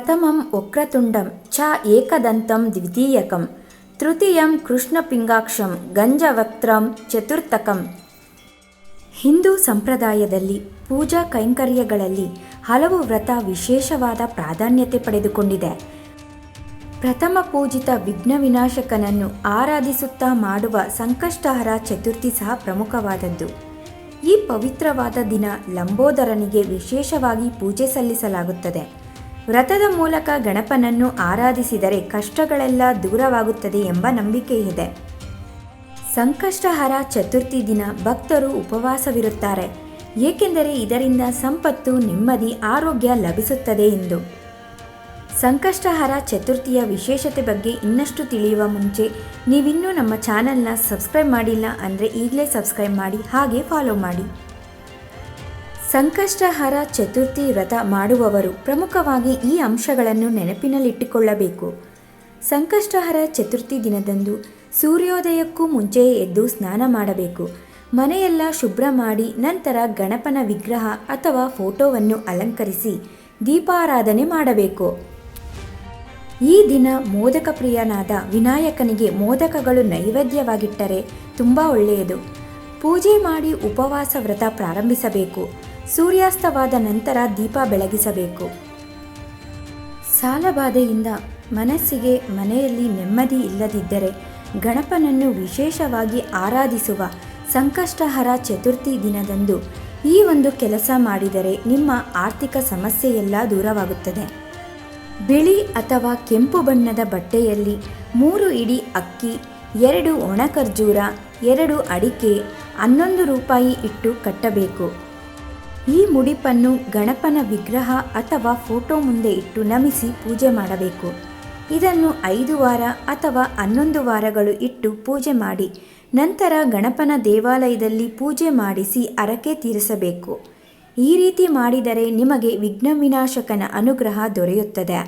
ಪ್ರಥಮಂ ವಕ್ರತುಂಡಂ ಚ ಏಕದಂತಂ ದ್ವಿತೀಯಕಂ ತೃತೀಯಂ ಕೃಷ್ಣಪಿಂಗಾಕ್ಷಂ ಗಂಜವಕ್ತ್ರಂ ಚತುರ್ಥಕಂ. ಹಿಂದೂ ಸಂಪ್ರದಾಯದಲ್ಲಿ ಪೂಜಾ ಕೈಂಕರ್ಯಗಳಲ್ಲಿ ಹಲವು ವ್ರತ ವಿಶೇಷವಾದ ಪ್ರಾಧಾನ್ಯತೆ ಪಡೆದುಕೊಂಡಿದೆ. ಪ್ರಥಮ ಪೂಜಿತ ವಿಘ್ನ ವಿನಾಶಕನನ್ನು ಆರಾಧಿಸುತ್ತಾ ಮಾಡುವ ಸಂಕಷ್ಟಹರ ಚತುರ್ಥಿ ಸಹ ಪ್ರಮುಖವಾದದ್ದು. ಈ ಪವಿತ್ರವಾದ ದಿನ ಲಂಬೋದರನಿಗೆ ವಿಶೇಷವಾಗಿ ಪೂಜೆ ಸಲ್ಲಿಸಲಾಗುತ್ತದೆ. ವ್ರತದ ಮೂಲಕ ಗಣಪನನ್ನು ಆರಾಧಿಸಿದರೆ ಕಷ್ಟಗಳೆಲ್ಲ ದೂರವಾಗುತ್ತದೆ ಎಂಬ ನಂಬಿಕೆ ಇದೆ. ಸಂಕಷ್ಟಹರ ಚತುರ್ಥಿ ದಿನ ಭಕ್ತರು ಉಪವಾಸವಿರುತ್ತಾರೆ, ಏಕೆಂದರೆ ಇದರಿಂದ ಸಂಪತ್ತು, ನೆಮ್ಮದಿ, ಆರೋಗ್ಯ ಲಭಿಸುತ್ತದೆ ಎಂದು. ಸಂಕಷ್ಟಹರ ಚತುರ್ಥಿಯ ವಿಶೇಷತೆ ಬಗ್ಗೆ ಇನ್ನಷ್ಟು ತಿಳಿಯುವ ಮುಂಚೆ ನೀವಿನ್ನೂ ನಮ್ಮ ಚಾನಲ್ನ ಸಬ್ಸ್ಕ್ರೈಬ್ ಮಾಡಿಲ್ಲ ಅಂದರೆ ಈಗಲೇ ಸಬ್ಸ್ಕ್ರೈಬ್ ಮಾಡಿ, ಹಾಗೆ ಫಾಲೋ ಮಾಡಿ. ಸಂಕಷ್ಟಹರ ಚತುರ್ಥಿ ವ್ರತ ಮಾಡುವವರು ಪ್ರಮುಖವಾಗಿ ಈ ಅಂಶಗಳನ್ನು ನೆನಪಿನಲ್ಲಿಟ್ಟುಕೊಳ್ಳಬೇಕು. ಸಂಕಷ್ಟಹರ ಚತುರ್ಥಿ ದಿನದಂದು ಸೂರ್ಯೋದಯಕ್ಕೂ ಮುಂಚೆಯೇ ಎದ್ದು ಸ್ನಾನ ಮಾಡಬೇಕು. ಮನೆಯೆಲ್ಲ ಶುಭ್ರ ಮಾಡಿ ನಂತರ ಗಣಪನ ವಿಗ್ರಹ ಅಥವಾ ಫೋಟೋವನ್ನು ಅಲಂಕರಿಸಿ ದೀಪಾರಾಧನೆ ಮಾಡಬೇಕು. ಈ ದಿನ ಮೋದಕ ಪ್ರಿಯನಾದ ವಿನಾಯಕನಿಗೆ ಮೋದಕಗಳು ನೈವೇದ್ಯವಾಗಿಟ್ಟರೆ ತುಂಬ ಒಳ್ಳೆಯದು. ಪೂಜೆ ಮಾಡಿ ಉಪವಾಸ ವ್ರತ ಪ್ರಾರಂಭಿಸಬೇಕು. ಸೂರ್ಯಾಸ್ತವಾದ ನಂತರ ದೀಪ ಬೆಳಗಿಸಬೇಕು. ಸಾಲಬಾಧೆಯಿಂದ ಮನಸ್ಸಿಗೆ ಮನೆಯಲ್ಲಿ ನೆಮ್ಮದಿ ಇಲ್ಲದಿದ್ದರೆ ಗಣಪನನ್ನು ವಿಶೇಷವಾಗಿ ಆರಾಧಿಸುವ ಸಂಕಷ್ಟಹರ ಚತುರ್ಥಿ ದಿನದಂದು ಈ ಒಂದು ಕೆಲಸ ಮಾಡಿದರೆ ನಿಮ್ಮ ಆರ್ಥಿಕ ಸಮಸ್ಯೆಯೆಲ್ಲ ದೂರವಾಗುತ್ತದೆ. ಬಿಳಿ ಅಥವಾ ಕೆಂಪು ಬಣ್ಣದ ಬಟ್ಟೆಯಲ್ಲಿ 3 ಇಡಿ ಅಕ್ಕಿ, 2 ಒಣ ಖರ್ಜೂರ, 2 ಅಡಿಕೆ, 11 ರೂಪಾಯಿ ಇಟ್ಟು ಕಟ್ಟಬೇಕು. ಈ ಮುಡಿಪನ್ನು ಗಣಪನ ವಿಗ್ರಹ ಅಥವಾ ಫೋಟೋ ಮುಂದೆ ಇಟ್ಟು ನಮಿಸಿ ಪೂಜೆ ಮಾಡಬೇಕು. ಇದನ್ನು 5 ವಾರ ಅಥವಾ 11 ವಾರಗಳು ಇಟ್ಟು ಪೂಜೆ ಮಾಡಿ ನಂತರ ಗಣಪನ ದೇವಾಲಯದಲ್ಲಿ ಪೂಜೆ ಮಾಡಿಸಿ ಹರಕೆ ತೀರಿಸಬೇಕು. ಈ ರೀತಿ ಮಾಡಿದರೆ ನಿಮಗೆ ವಿಘ್ನ ವಿನಾಶಕನ ಅನುಗ್ರಹ ದೊರೆಯುತ್ತದೆ.